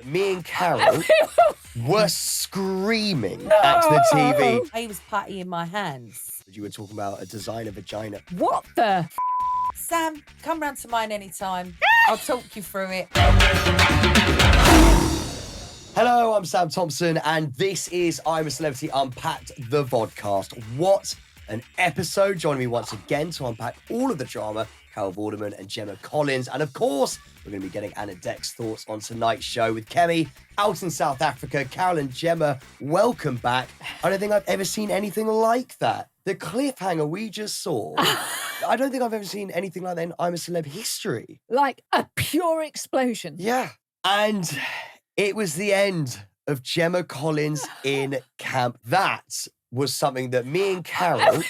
me and Carol were screaming at the TV. He was putty in my hands. You were talking about a designer vagina. What the? Sam, come round to mine anytime. I'll talk you through it. Hello, I'm Sam Thompson, and this is I'm a Celebrity Unpacked, the vodcast. What an episode. Joining me once again to unpack all of the drama, Carol Vorderman and Gemma Collins. And of course, we're going to be getting Ant Dec's thoughts on tonight's show with Kemi out in South Africa. Carol and Gemma, welcome back. I don't think I've ever seen anything like that. The cliffhanger we just saw, I don't think I've ever seen anything like that in I'm a Celeb history. Like a pure explosion. Yeah. And it was the end of Gemma Collins in camp. That was something that me and Carol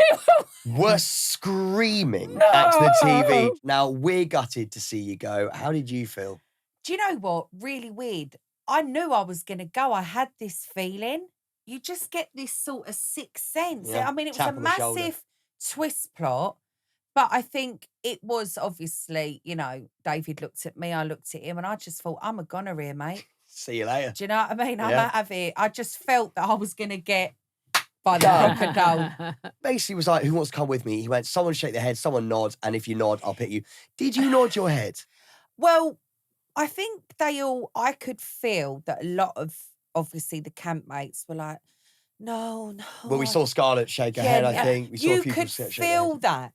were screaming at the TV. Now, we're gutted to see you go. How did you feel? Do you know what? Really weird. I knew I was going to go. I had this feeling. You just get this sort of sixth sense. Yeah, I mean, it was tap a on the shoulder. massive twist plot, but I think it was obviously, you know, David looked at me, I looked at him, and I just thought, I'm a goner here, mate. See you later. Do you know what I mean? I'm Yeah. out of it. I just felt that I was going to get by the crocodile. Basically, was like, who wants to come with me? He went, someone shake their head, someone nod, and if you nod, I'll pick you. Did you nod your head? Well, I think I could feel that a lot of, obviously, the campmates were like, no. Well, we saw Scarlett shake her head, I think. We saw you people could shake feel their head. that.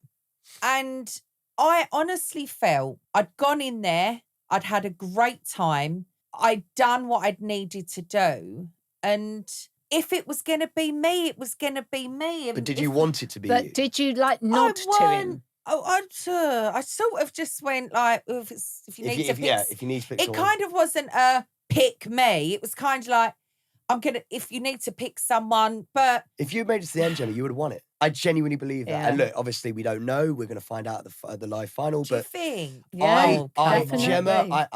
And I honestly felt I'd gone in there, I'd had a great time, I'd done what I'd needed to do. And if it was going to be me, it was going to be me. But did you want it to be But you? did you nod to him? Oh, I sort of just went like, if you need to pick. If you need to pick It someone. kind of wasn't a pick me. It was kind of like, if you need to pick someone, but. If you made it to the end, Gemma, you would have won it. I genuinely believe that. Yeah. And look, obviously, we don't know. We're going to find out at the live final. Do you But think? Yeah, definitely. Gemma,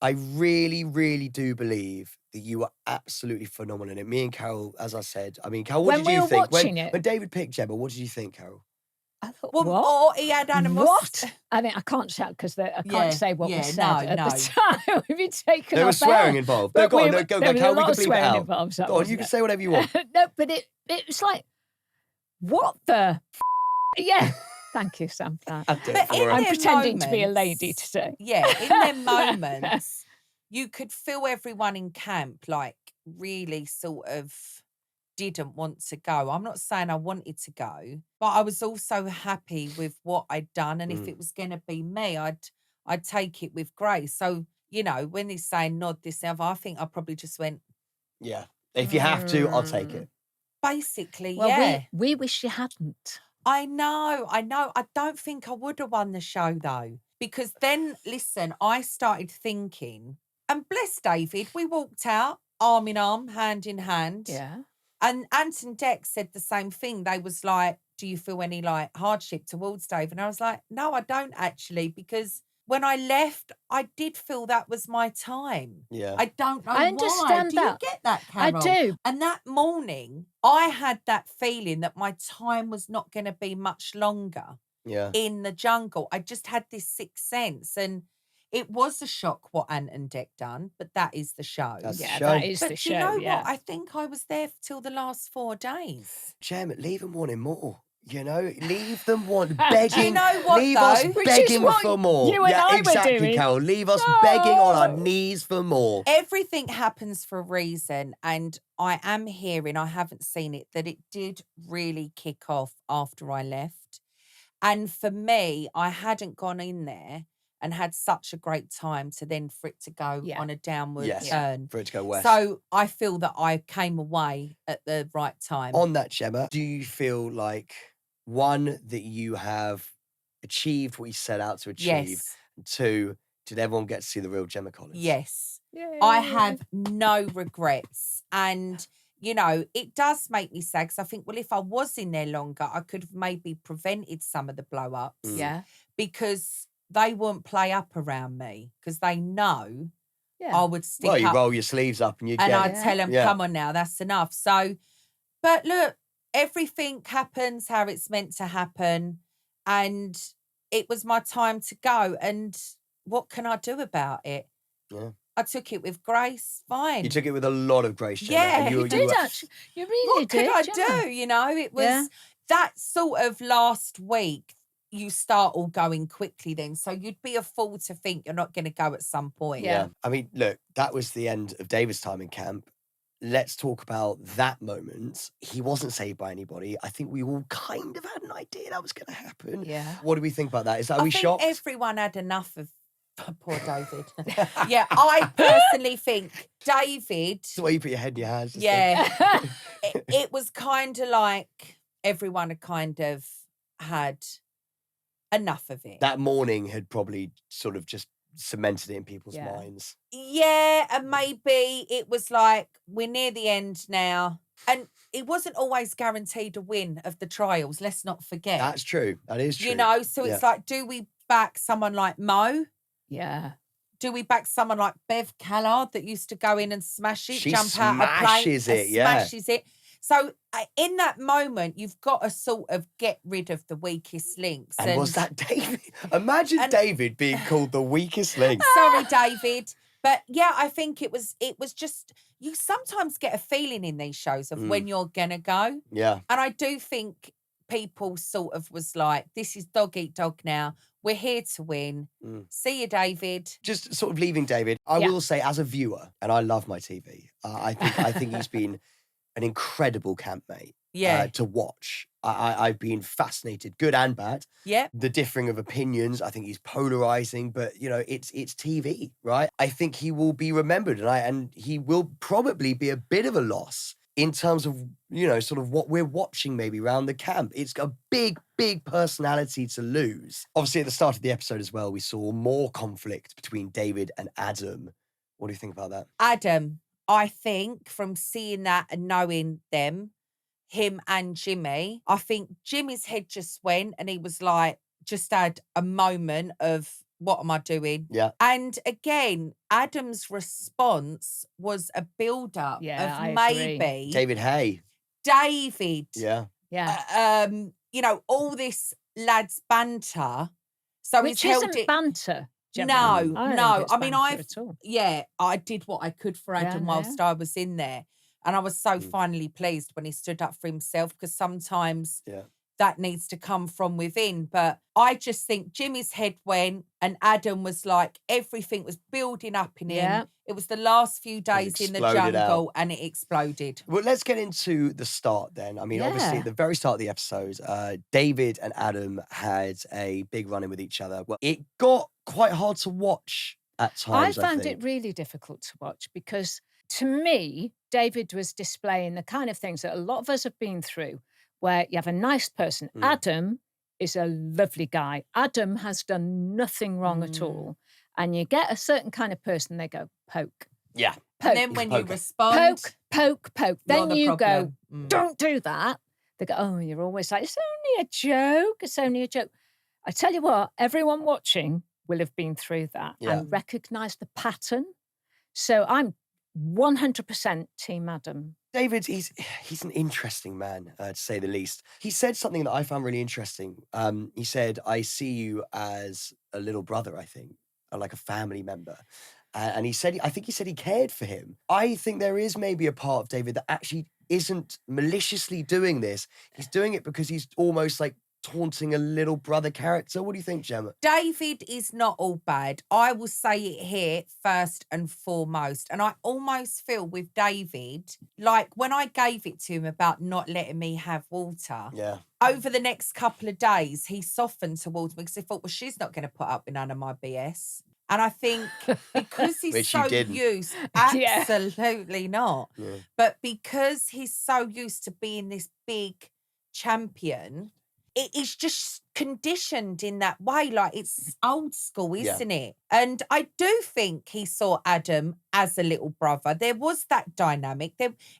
I really, really do believe that you were absolutely phenomenal in it. Me and Carol, as I said, I mean, Carol, what When did you we were think? watching it- When David picked Gemma, what did you think, Carol? I thought, Well, what? or he had animals. What? I mean, I can't shout because I Yeah, can't say what yeah, was said no, at no. the time. If you'd taken There was off swearing air. involved. No, But go on, we no, were- go, there was Carol, a we lot can of bleep it swearing out. involved, so Go on, you wasn't can it? say whatever you want. No, but it was like, what the? Yeah. Thank you, Sam. for that. I do it But for in her. I'm their pretending to be a moments- lady today. Yeah, in their moments, you could feel everyone in camp like really sort of didn't want to go. I'm not saying I wanted to go, but I was also happy with what I'd done. And if it was going to be me, I'd take it with grace. So, you know, when he's saying nod this and other, I think I probably just went, Yeah. If you have to, I'll take it. basically, Well, yeah. we wish you hadn't. I know. I don't think I would have won the show though, because then, listen, I started thinking, and bless David, we walked out arm in arm, hand in hand. Yeah. And Ant and Dec said the same thing. They was like, do you feel any like hardship towards Dave? And I was like, no, I don't actually, because when I left, I did feel that was my time. Yeah. I don't know I understand why. that. Do you get that, I Carol? do. And that morning, I had that feeling that my time was not going to be much longer Yeah. in the jungle. I just had this sixth sense. And it was a shock what Ant and Dec done, but that is the show. That's the Yeah, show. that is But the do show. you know yeah. what? I think I was there till the last 4 days. Gem, leave them wanting more. You know, leave them begging. Do you know what, leave us though? Which is begging what for more. you and yeah, I were exactly, doing. Carol. Leave us begging on our No. knees for more. Everything happens for a reason. And I am hearing, I haven't seen it, that it did really kick off after I left. And for me, I hadn't gone in there and had such a great time to then for it to go Yeah. on a downward Yes. turn. For it to go west. So I feel that I came away at the right time. On that, Gemma, do you feel like, one, that you have achieved what you set out to achieve? Yes. And 2, did everyone get to see the real Gemma Collins? Yes. Yay. I have no regrets. And, you know, it does make me sad because I think, well, if I was in there longer, I could have maybe prevented some of the blow ups. Yeah. Because they won't play up around me because they know Yeah. I would stick Well, you up. roll your sleeves up and you And get I'd it. tell them, Yeah. come on now, that's enough. So, but look, everything happens how it's meant to happen. And it was my time to go. And what can I do about it? Yeah. I took it with grace. Fine. You took it with a lot of grace, Gemma. Yeah, and You did were- actually. You really What could did. I Gemma. do? You know, it was Yeah. that sort of last week. You start all going quickly then. So you'd be a fool to think you're not going to go at some point. Yeah. I mean, look, that was the end of David's time in camp. Let's talk about that moment. He wasn't saved by anybody. I think we all kind of had an idea that was going to happen. Yeah. What do we think about that? Are I we think shocked? everyone had enough of poor David. Yeah, I personally think David, That's the way you put your head in your hands. just yeah, it was kind of like everyone had kind of had enough of it. that morning had probably sort of just cemented it in people's Yeah. minds. Yeah, and maybe it was like, we're near the end now. And it wasn't always guaranteed a win of the trials, let's not forget. That's true. That is true. You know, so it's like, do we back someone like Mo? Yeah. Do we back someone like Bev Callard that used to go in and smash it, She jump out a plane, smashes it, yeah. smashes it? So in that moment, you've got to sort of get rid of the weakest links. And was that David? Imagine David being called the weakest link. Sorry, David. But yeah, I think it was just, you sometimes get a feeling in these shows of when you're gonna go. Yeah. And I do think people sort of was like, this is dog eat dog now. We're here to win. See you, David. Just sort of leaving David. I will say, as a viewer, and I love my TV, I think he's been an incredible campmate. Yeah. To watch. I've been fascinated, good and bad. Yeah. The differing of opinions. I think he's polarizing, but you know, it's TV, right? I think he will be remembered, and he will probably be a bit of a loss in terms of, you know, sort of what we're watching maybe around the camp. It's a big personality to lose. Obviously, at the start of the episode as well, we saw more conflict between David and Adam. What do you think about that? Adam, I think from seeing that and knowing them, him and Jimmy, I think Jimmy's head just went and he was like, just had a moment of, what am I doing? Yeah. And again, Adam's response was a build-up Yeah, of I maybe agree. David Hay. David, Yeah. Yeah. you know, all this lads banter. So Which he's held isn't it. banter. Gemma. No, I don't no. think it's I mean, banter at all. yeah, I did what I could for Yeah, Adam yeah. whilst I was in there. And I was so finally pleased when he stood up for himself, because sometimes that needs to come from within. But I just think Jimmy's head went, and Adam was like, everything was building up in Yeah. him. It was the last few days in the exploded jungle out. and it exploded. Well, let's get into the start then. I mean, obviously, Yeah. at the very start of the episode, David and Adam had a big run-in with each other. Well, it got quite hard to watch at times, I found think. it really difficult to watch because, to me, David was displaying the kind of things that a lot of us have been through, where you have a nice person. Adam is a lovely guy. Adam has done nothing wrong at all. And you get a certain kind of person, they go, poke. Yeah. Poke. And then He's when a you poker. respond, Poke. you're Then the you go, problem. don't do that. They go, oh, you're always like, it's only a joke. It's only a joke. I tell you what, everyone watching will have been through that and recognise the pattern. So I'm 100% Team Adam. David, he's an interesting man, to say the least. He said something that I found really interesting. He said, I see you as a little brother, I think, or like a family member. And he said, I think he said he cared for him. I think there is maybe a part of David that actually isn't maliciously doing this. He's doing it because he's almost like taunting a little brother character. What do you think, Gemma? David is not all bad. I will say it here first and foremost. And I almost feel with David, like when I gave it to him about not letting me have water, over the next couple of days, he softened towards me because he thought, well, she's not going to put up with none of my BS. And I think because he's Which you so didn't. used, Yeah. absolutely not. Yeah. But because he's so used to being this big champion, it is just conditioned in that way. Like it's old school, isn't it? And I do think he saw Adam as a little brother. There was that dynamic.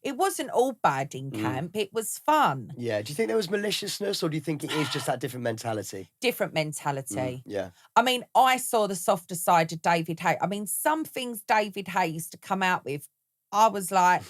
It wasn't all bad in camp. It was fun. Yeah. Do you think there was maliciousness, or do you think it is just that different mentality? Different mentality. Yeah. I mean, I saw the softer side of David Hay. I mean, some things David Hay used to come out with, I was like,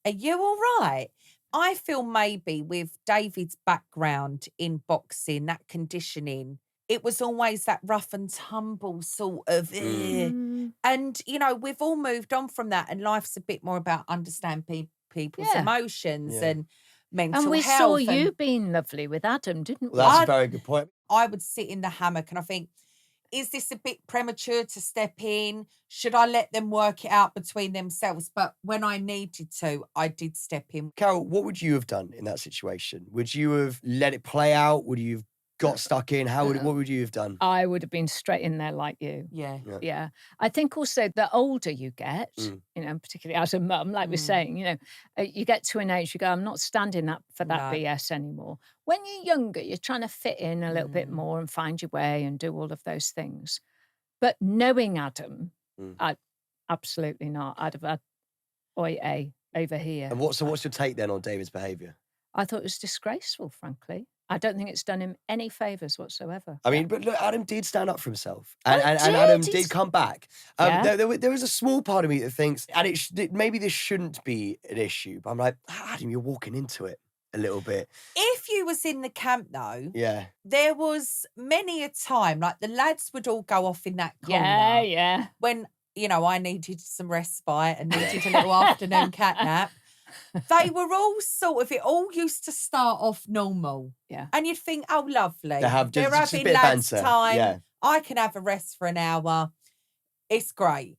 are you all right? I feel maybe with David's background in boxing, that conditioning, it was always that rough and tumble sort of. And, you know, we've all moved on from that, and life's a bit more about understanding people's emotions and mental And we health. saw you being lovely with Adam, didn't we? Well, that's a very good point. I would sit in the hammock and I think, is this a bit premature to step in? Should I let them work it out between themselves? But when I needed to, I did step in. Carol, what would you have done in that situation? Would you have let it play out? Would you have got stuck in? What would you have done? I would have been straight in there like you. Yeah. I think also the older you get, you know, particularly as a mum, like we're saying, you know, you get to an age you go, I'm not standing up for that BS anymore. When you're younger, you're trying to fit in a little bit more and find your way and do all of those things. But knowing Adam, I absolutely not. I'd have had over here. And what's your take then on David's behaviour? I thought it was disgraceful, frankly. I don't think it's done him any favours whatsoever. I mean, but look, Adam did stand up for himself. And Adam did come back. There was a small part of me that thinks, and maybe this shouldn't be an issue, but I'm like, Adam, you're walking into it a little bit. If you was in the camp though, there was many a time, like the lads would all go off in that corner. Yeah. When, you know, I needed some respite and needed a little afternoon cat nap. They were all it all used to start off normal. Yeah. And you'd think, oh, lovely. They're having lads time. Yeah. I can have a rest for an hour. It's great.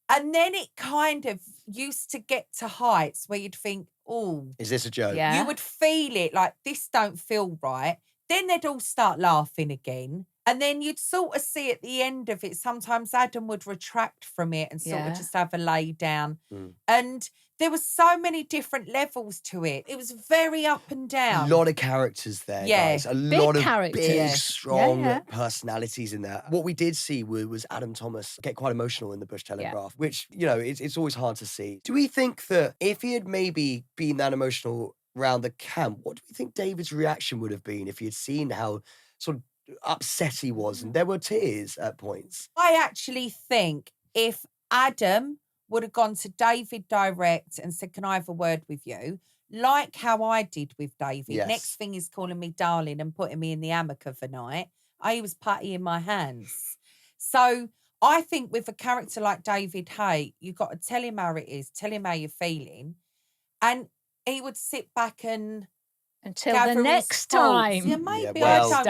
And then it kind of used to get to heights where you'd think, oh. Is this a joke? Yeah. You would feel it like, this don't feel right. Then they'd all start laughing again. And then you'd sort of see at the end of it, sometimes Adam would retract from it and sort of just have a lay down. And there were so many different levels to it. It was very up and down. A lot of characters there, guys. A lot of characters. big, strong personalities in there. What we did see was Adam Thomas get quite emotional in the Bush Telegraph, which, you know, it's always hard to see. Do we think that if he had maybe been that emotional around the camp, what do we think David's reaction would have been if he had seen how sort of upset he was and there were tears at points? I actually think if Adam would have gone to David direct and said, can I have a word with you? Like how I did with David. Yes. Next thing he's calling me darling and putting me in the hammock of the night. I was putty in my hands. So I think with a character like David Hay, you've got to tell him how it is, tell him how you're feeling. And he would sit back and until the next time. Yeah, maybe. I don't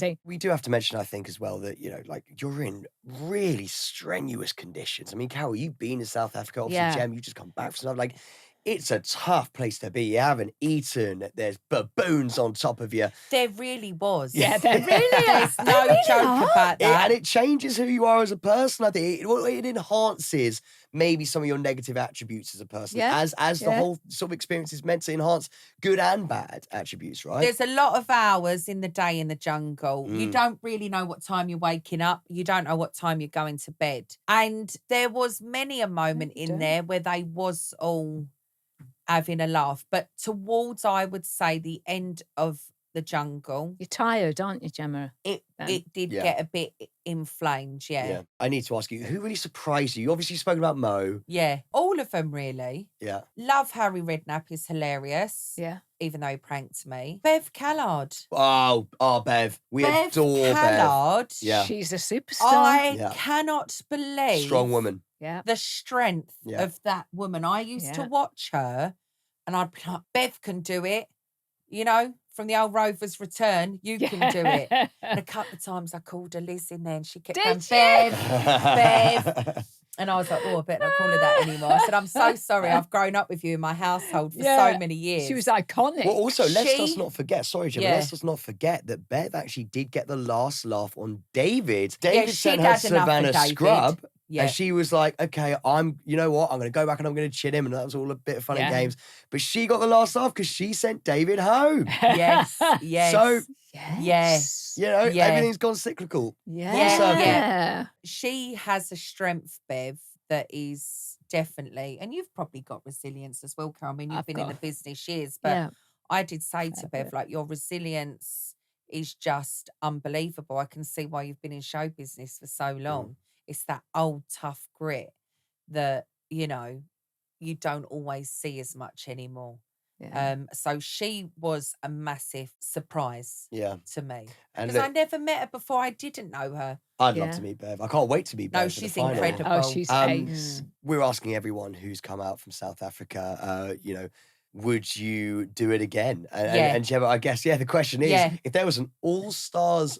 know. We do have to mention, I think, as well, that, you know, like, you're in really strenuous conditions. I mean, Carol, you've been to South Africa. Obviously, Gem, you just come back from something. Like, it's a tough place to be. You haven't eaten. There's baboons on top of you. There really was. Yeah, there really There's no joke about that. And it changes who you are as a person. I think it enhances maybe some of your negative attributes as a person, as the whole sort of experience is meant to enhance good and bad attributes, right? There's a lot of hours in the day in the jungle. You don't really know what time you're waking up. You don't know what time you're going to bed. And there was many a moment in there where they was all having a laugh. But towards, I would say, the end of the jungle. You're tired, aren't you, Gemma? It did get a bit inflamed, Yeah. I need to ask you, who really surprised you? You obviously spoke about Mo. Yeah, all of them really. Yeah. Love Harry Redknapp, is hilarious. Yeah. Even though he pranked me. Bev Callard. Oh, Bev. We adore Callard. Bev. Yeah. She's a superstar. I cannot believe strong woman. Yeah. The strength of that woman. I used to watch her and I'd be like, Bev can do it. You know, from the old Rover's Return, you can do it. And a couple of times I called her Liz in there and she kept going, Bev. And I was like, oh, I better not call her that anymore. I said, I'm so sorry. I've grown up with you in my household for so many years. She was iconic. Well, also, let's not forget, sorry, Jim, let's just not forget that Bev actually did get the last laugh on David. David sent her Savannah Scrub. Yeah. And she was like, okay, you know what? I'm going to go back and I'm going to chin him. And that was all a bit of fun and games. But she got the last laugh because she sent David home. Yes. So, yes. You know, everything's gone cyclical. Yeah. She has a strength, Bev, that is definitely, and you've probably got resilience as well, Carol. I mean, you've been in the business years, but I did say to Bev, like, your resilience is just unbelievable. I can see why you've been in show business for so long. It's that old tough grit that, you know, you don't always see as much anymore. Yeah. So she was a massive surprise to me. And Because I never met her before. I didn't know her. I'd love to meet Bev. I can't wait to meet Bev. No, for the she's final. incredible. Oh, she's ace. We're asking everyone who's come out from South Africa, would you do it again? And Gemma, I guess, the question is, if there was an all-stars,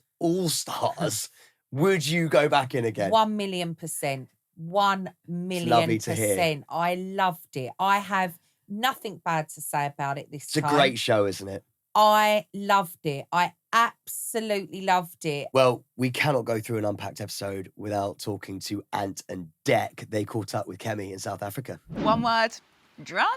would you go back in again? 1,000,000%. 1,000,000%. Lovely to hear. I loved it. I have nothing bad to say about it this time. It's a great show, isn't it? I loved it. I absolutely loved it. Well, we cannot go through an Unpacked episode without talking to Ant and Dec. They caught up with Kemi in South Africa. One word, drama.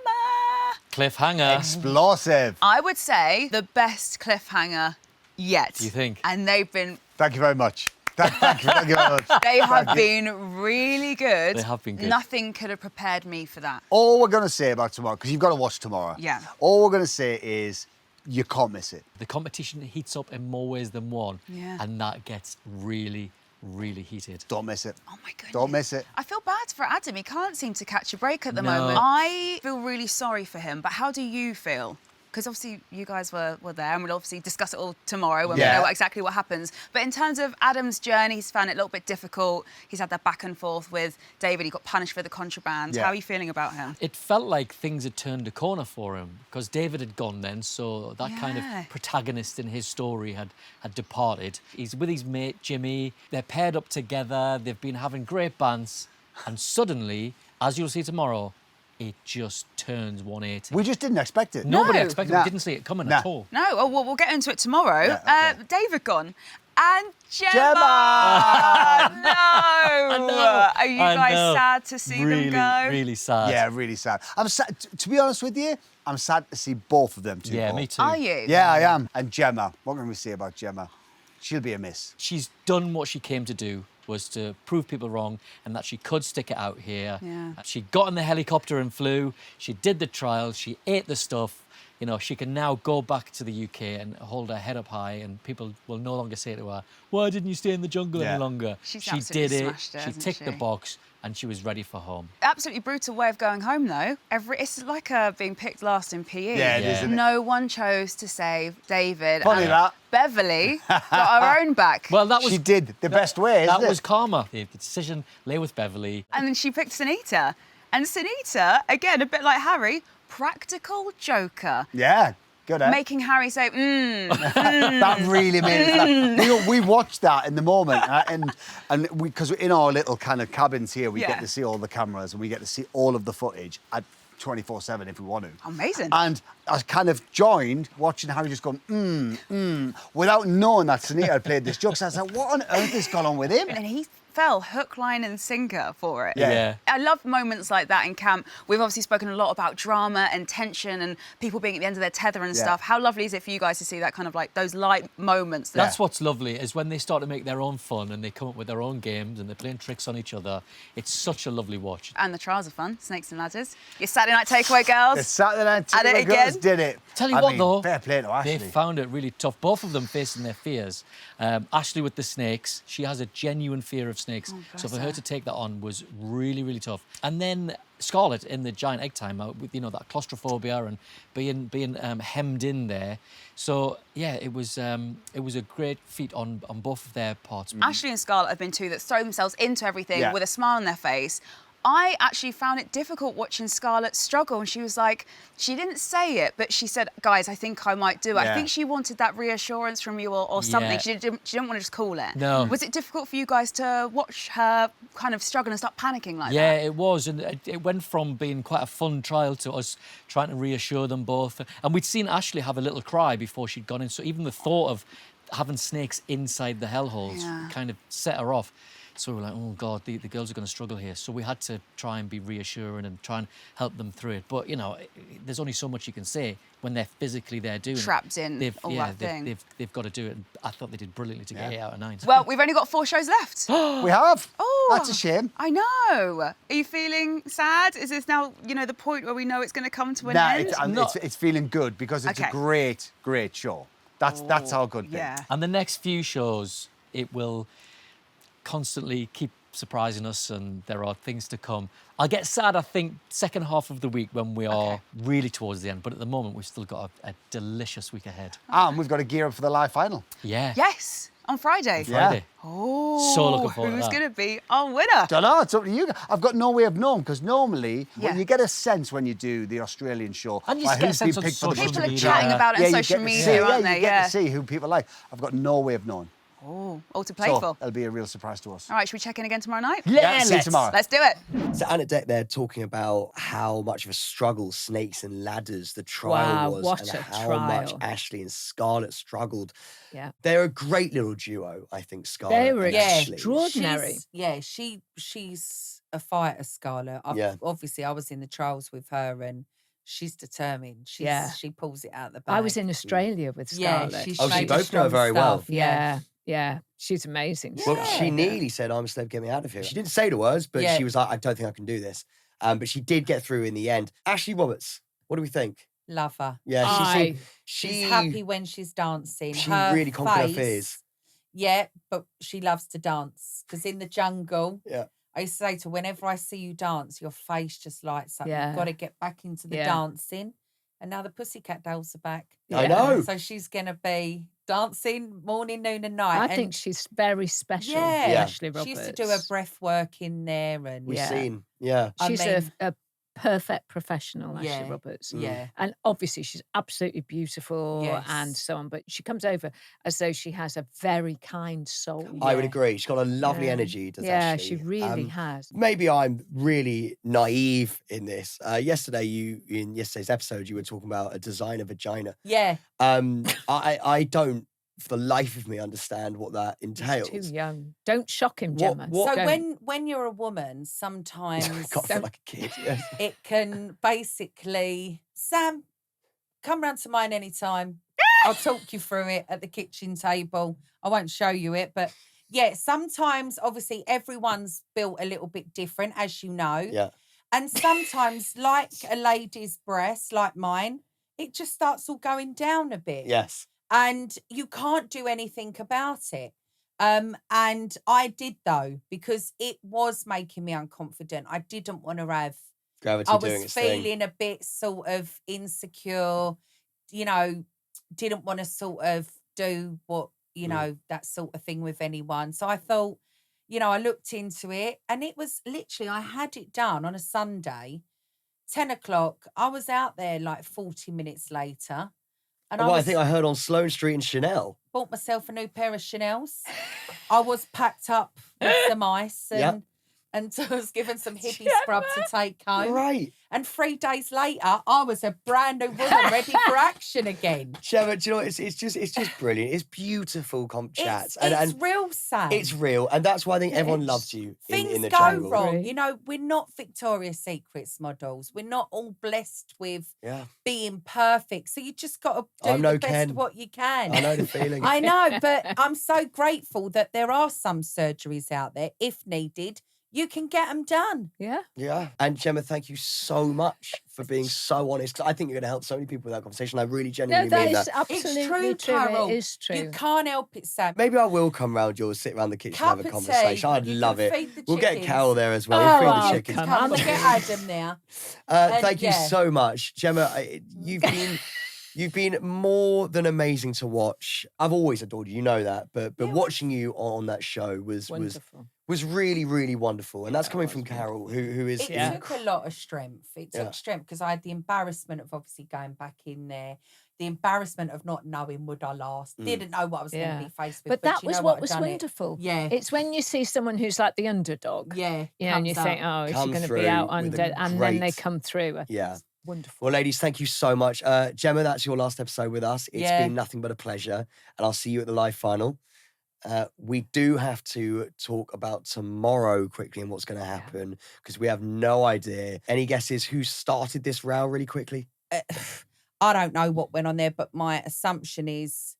Cliffhanger. Explosive. I would say the best cliffhanger yet. You think? And they've been... Thank you very much. Thank you very much. They have been really good. They have been good. Nothing could have prepared me for that. All we're going to say about tomorrow, because you've got to watch tomorrow. Yeah. All we're going to say is you can't miss it. The competition heats up in more ways than one. Yeah. And that gets really, really heated. Don't miss it. Oh my goodness. Don't miss it. I feel bad for Adam. He can't seem to catch a break at the No. moment. I feel really sorry for him, but how do you feel? Because obviously you guys were there, and we'll obviously discuss it all tomorrow when we know exactly what happens. But in terms of Adam's journey, he's found it a little bit difficult. He's had that back and forth with David. He got punished for the contraband. Yeah. How are you feeling about him? It felt like things had turned a corner for him because David had gone then, so that kind Yeah. of protagonist in his story had departed. He's with his mate Jimmy. They're paired up together. They've been having great bands, and suddenly, as you'll see tomorrow, it just turns 180. We just didn't expect it. Nobody No. expected. Nah. We didn't see it coming Nah. at all. No, oh, well, we'll get into it tomorrow. Yeah, okay. David gone. And Gemma! Gemma! No! Are you I guys know. sad to see really, them go? Really sad. Yeah, really sad. I'm sad. To be honest with you, I'm sad to see both of them too. Yeah, go. me too. Are you? Yeah, I am. And Gemma, what can we say about Gemma? She'll be a miss. She's done what she came to do, was to prove people wrong and that she could stick it out here. Yeah. She got in the helicopter and flew. She did the trials. She ate the stuff. You know, she can now go back to the UK and hold her head up high, and people will no longer say to her, "Why didn't you stay in the jungle Yeah. any longer?" She's she absolutely did it. smashed it, She hasn't ticked the she? box, and she was ready for home. Absolutely brutal way of going home, though. It's like being picked last in PE. Yeah, it is, Yeah. isn't it? No one chose to save David. Funny and that. Beverly got her own back. Well, that was She did the best way, that isn't was it? karma. The decision lay with Beverly. And then she picked Sunita. And Sunita, again, a bit like Harry, practical joker. Yeah, good, eh? Making Harry say, That really made us laugh. We watched that in the moment, and because in our little kind of cabins here, we Yeah. get to see all the cameras and we get to see all of the footage at 24/7 if we want to. Amazing. And I kind of joined watching Harry just going, without knowing that Sunita had played this joke. So I was like, what on earth has gone on with him? And he fell hook, line and sinker for it. Yeah. I love moments like that in camp. We've obviously spoken a lot about drama and tension and people being at the end of their tether and Yeah. stuff. How lovely is it for you guys to see that kind of like those light moments? That's what's lovely, is when they start to make their own fun and they come up with their own games and they're playing tricks on each other. It's such a lovely watch. And the trials are fun, snakes and ladders. Your Saturday night takeaway, girls. The Saturday Night At it Takeaway girls again. did it. Tell you I what, mean, though, fair play to Ashley. they found it really tough. Both of them facing their fears. Ashley with the snakes, she has a genuine fear of snakes. So for her to take that on was really, really tough. And then Scarlett in the giant egg timer with, that claustrophobia and being hemmed in there. So yeah, it was a great feat on both of their parts. Ashley and Scarlett have been two that throw themselves into everything Yeah. with a smile on their face. I actually found it difficult watching Scarlett struggle, and she was like, she didn't say it, but she said, guys, I think I might do it. I Yeah. think she wanted that reassurance from you or something. Yeah. She didn't want to just call it. No. Was it difficult for you guys to watch her kind of struggle and start panicking like Yeah, that? it was. And it went from being quite a fun trial to us trying to reassure them both. And we'd seen Ashley have a little cry before she'd gone in. So even the thought of having snakes inside the hellholes Yeah. kind of set her off. So we were like, oh, God, the girls are going to struggle here. So we had to try and be reassuring and try and help them through it. But, there's only so much you can say when they're physically there doing Trapped it. in all that thing. They've got to do it. And I thought they did brilliantly to get 8 out of 9. Well, we've only got 4 shows left. We have. Oh, That's a shame. I know. Are you feeling sad? Is this now, the point where we know it's going to come to an Nah, end? it's feeling good because it's Okay. a great, great show. That's our good thing. Yeah. And the next few shows, it will constantly keep surprising us, and there are things to come. I'll get sad, I think, second half of the week when we are really towards the end. But at the moment, we've still got a delicious week ahead. And we've got to gear up for the live final. Yeah. Yes, on Friday. Friday. Oh, So looking forward to who's that. going to be our winner? Don't know, it's up to you. I've got no way of knowing, because normally Yeah. you get a sense when you do the Australian show. And you by get a who's sense been on picked for the social People are media. chatting about it Yeah, on you social get to media, see, aren't you they? get to see who people like. I've got no way of knowing. Oh, all to play So for. it'll be a real surprise to us. All right, should we check in again tomorrow night? Yeah, see you let's. tomorrow. Let's do it. So Ant Dec there talking about how much of a struggle Snakes and Ladders, the trial Wow, was, what and a how much trial. Ashley and Scarlett struggled. Yeah. They're a great little duo, I think, Scarlett They were and Yeah. Ashley. extraordinary. She's a fighter, Scarlett. Obviously, I was in the trials with her, and she's determined. She pulls it out the bag. I was in Australia with Scarlett. Yeah, she's Oh, so you made both know her strong very well. stuff, Yeah, she's amazing. Well, Scarlett. she nearly said, "I'm a celeb, get me out of here." She didn't say the words, but Yeah. she was like, "I don't think I can do this." But she did get through in the end. Ashley Roberts, what do we think? Love her. Yeah, I- She's happy when she's dancing. She Her really conquered her face- fears. Yeah, but she loves to dance because in the jungle, Yeah. I used to say to her, whenever I see you dance, your face just lights up. Yeah. You've got to get back into the Yeah. dancing. And now the Pussycat Dolls are back. I know. So she's going to be dancing morning, noon, and night. I think she's very special, Yeah. Yeah. Ashley Roberts. she used to do her breath work in there. And We've Yeah. seen. Yeah. I She's mean- a perfect professional, Ashley Yeah. Roberts. Yeah. And obviously, she's absolutely beautiful and Yes. so on. But she comes over as though she has a very kind soul. I would Yeah. agree. She's got a lovely Yeah. energy, does Yeah, Ashley. she really has. Maybe I'm really naive in this. Yesterday, in yesterday's episode, you were talking about a designer vagina. Yeah. I don't, for the life of me, understand what that entails. He's too young. Don't shock him, What- Gemma. what- So Don't. when you're a woman, sometimes Can't feel like a kid. Yeah. it can basically, Sam, come round to mine anytime. I'll talk you through it at the kitchen table. I won't show you it, but yeah, sometimes obviously everyone's built a little bit different, as you know. Yeah. And sometimes, like a lady's breast, like mine, it just starts all going down a bit. Yes. And you can't do anything about it. And I did though, because it was making me unconfident. I didn't want to have, Gravity I doing was its thing. feeling a bit sort of insecure, didn't want to sort of do what, that sort of thing with anyone. So I thought, I looked into it, and it was literally, I had it done on a Sunday, 10 o'clock. I was out there like 40 minutes later. And I think I heard on Sloane Street in Chanel. bought myself a new pair of Chanels. I was packed up with some ice and I was given some hippie scrub to take home. Right. And 3 days later, I was a brand new woman ready for action again. Gemma, do you know what? It's just brilliant. It's beautiful chats. It's real, Sam. It's real. And that's why I think everyone Yes. loves you Things in the go jungle. wrong. Right. We're not Victoria's Secrets models. We're not all blessed with Yeah. being perfect. So you just got to do I'm no the best Ken. of what you can. I know the feeling. I know, but I'm so grateful that there are some surgeries out there, if needed, you can get them done. Yeah. Yeah. And Gemma, thank you so much for being so honest. 'Cause I think you're going to help so many people with that conversation. I really No, genuinely that mean is that. absolutely It's true, Carol. It is true. You can't help it, Sam. Maybe I will come round yours, sit around the kitchen, Cup have a of conversation. tea, I'd you love can it. feed the We'll get chickens. Carol there as well. Oh, We'll feed I'll the chickens. come. Come and get Adam now. Thank you yeah. so much, Gemma. You've been more than amazing to watch. I've always adored you, you know that. But Yeah. watching you on that show was Wonderful. really, really wonderful. And that's Yeah, coming it from was Carol, who is It Yeah. took a lot of strength. It took Yeah. strength because I had the embarrassment of obviously going back in there, the embarrassment of not knowing would I last, didn't know what I was going Yeah. to be faced with. But that you was know what I'd was done it. wonderful. Yeah. It's when you see someone who's like the underdog. Yeah. Yeah, and you comes think, up. oh, is she Come going to through be out with a under? And then they great- come through. Yeah. Wonderful. Well, ladies, thank you so much. Gemma, that's your last episode with us. It's Yeah. been nothing but a pleasure. And I'll see you at the live final. We do have to talk about tomorrow quickly and what's going to happen because we have no idea. Any guesses who started this row really quickly? I don't know what went on there, but my assumption is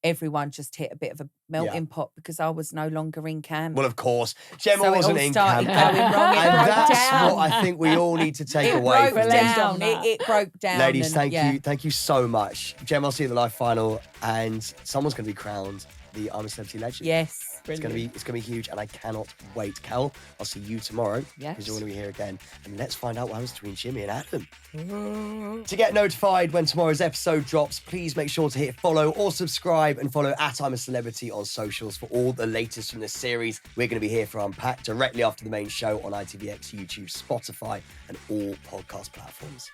everyone just hit a bit of a melting pot because I was no longer in camp. Well, of course. Gemma So it wasn't all in started camp. going wrong. It And broke that's down. what I think we all need to take it away broke from Let's this. down. down. that. It broke down. Ladies, and, thank yeah. you. Thank you so much. Gemma, I'll see you at the live final and someone's going to be crowned the I'm a Celebrity legend. Yes. It's gonna be huge, and I cannot wait. Kel, I'll see you tomorrow. Yes. Because you're gonna be here again, and let's find out what happens between Jimmy and Adam. To get notified when tomorrow's episode drops, please make sure to hit follow or subscribe, and follow @I'mACelebrity on socials for all the latest from this series. We're going to be here for Unpacked directly after the main show on ITVX, YouTube, Spotify, and all podcast platforms.